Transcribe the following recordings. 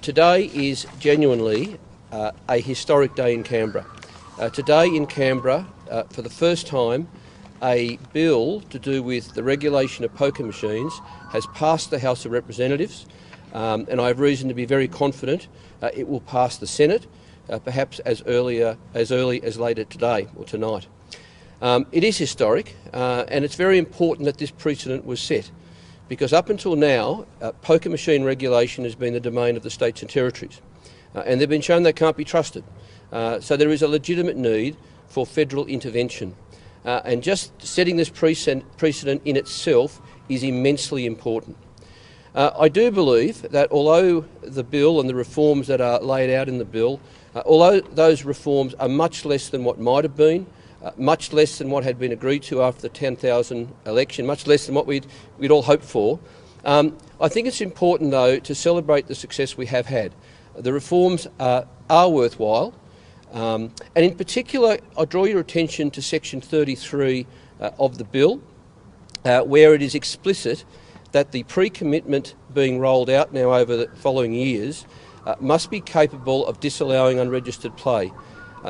Today is genuinely a historic day in Canberra. Today in Canberra, for the first time, a bill to do with the regulation of poker machines has passed the House of Representatives, and I have reason to be very confident it will pass the Senate, perhaps as early as later today or tonight. It is historic, and it's very important that this precedent was set, because up until now, poker machine regulation has been the domain of the states and territories, and they've been shown they can't be trusted. So there is a legitimate need for federal intervention, and just setting this precedent in itself is immensely important. I do believe that although the bill and the reforms that are laid out in the bill, although those reforms are much less than what might have been, much less than what had been agreed to after the 10,000 election, much less than what we'd all hoped for. I think it's important, though, to celebrate the success we have had. The reforms are worthwhile, and in particular, I draw your attention to section 33 of the bill, where it is explicit that the pre-commitment being rolled out now over the following years must be capable of disallowing unregistered play.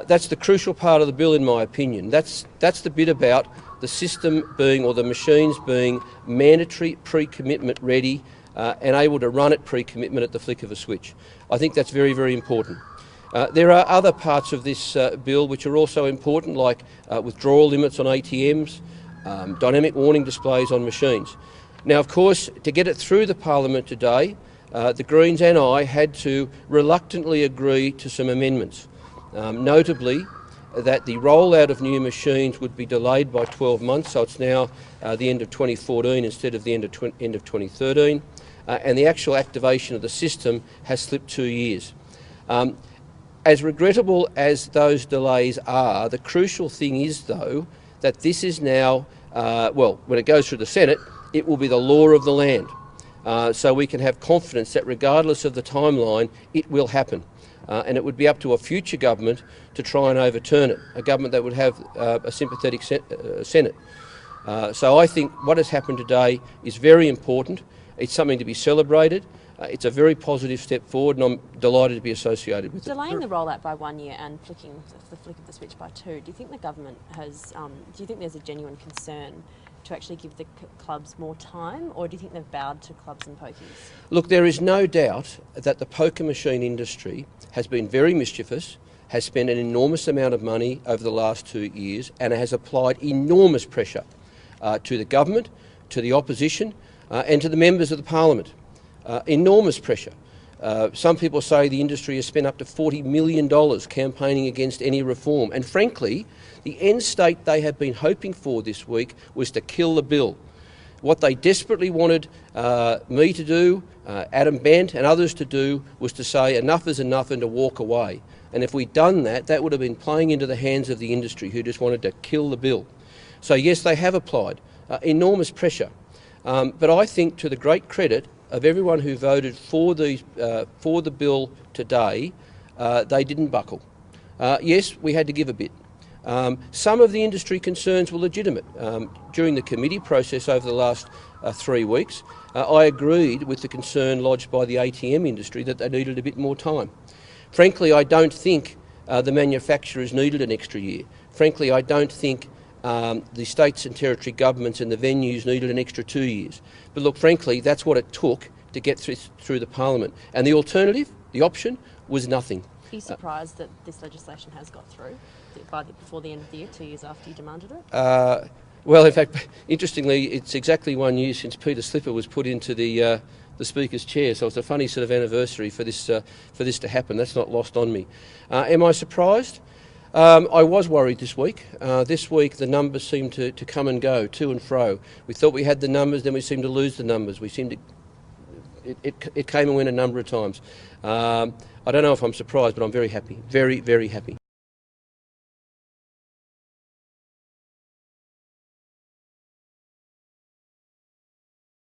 That's the crucial part of the bill, in my opinion. That's the bit about the system being, or the machines being, mandatory pre-commitment ready and able to run at pre-commitment at the flick of a switch. I think that's very, very important. There are other parts of this bill which are also important, like withdrawal limits on ATMs, dynamic warning displays on machines. Now, of course, to get it through the Parliament today, the Greens and I had to reluctantly agree to some amendments. Notably, that the rollout of new machines would be delayed by 12 months, so it's now the end of 2014 instead of the end of 2013, and the actual activation of the system has slipped 2 years. As regrettable as those delays are, the crucial thing is, though, that this is now, well, when it goes through the Senate, it will be the law of the land. So we can have confidence that regardless of the timeline, it will happen. And it would be up to a future government to try and overturn it, a government that would have a sympathetic Senate. So I think what has happened today is very important. It's something to be celebrated. It's a very positive step forward, and I'm delighted to be associated with it. Delaying the rollout by 1 year and flicking the flick of the switch by 2, do you think the government has, do you think there's a genuine concern to actually give the clubs more time, or do you think they've bowed to clubs and pokies? Look, there is no doubt that the poker machine industry has been very mischievous, has spent an enormous amount of money over the last 2 years, and has applied enormous pressure to the government, to the opposition, and to the members of the Parliament. Enormous pressure. Some people say the industry has spent up to $40 million campaigning against any reform, and frankly, the end state they have been hoping for this week was to kill the bill. What they desperately wanted me to do, Adam Bent and others to do, was to say enough is enough and to walk away. And if we'd done that, that would have been playing into the hands of the industry, who just wanted to kill the bill. So yes, they have applied enormous pressure. But I think, to the great credit of everyone who voted for the bill today, they didn't buckle. Yes, we had to give a bit. Some of the industry concerns were legitimate. During the committee process over the last 3 weeks, I agreed with the concern lodged by the ATM industry that they needed a bit more time. Frankly, I don't think the manufacturers needed an extra year. Frankly, I don't think the states and territory governments and the venues needed an extra 2 years. But look, frankly, that's what it took to get through the Parliament. And the alternative, the option, was nothing. Are you surprised that this legislation has got through before the end of the year, 2 years after you demanded it? Well, in fact, interestingly, it's exactly 1 year since Peter Slipper was put into the Speaker's chair, so it's a funny sort of anniversary for this to happen. That's not lost on me. Am I surprised? I was worried this week. This week the numbers seemed to come and go, to and fro. We thought we had the numbers, then we seemed to lose the numbers. We seemed to... It came and went a number of times. I don't know if I'm surprised, but I'm very happy. Very, very happy.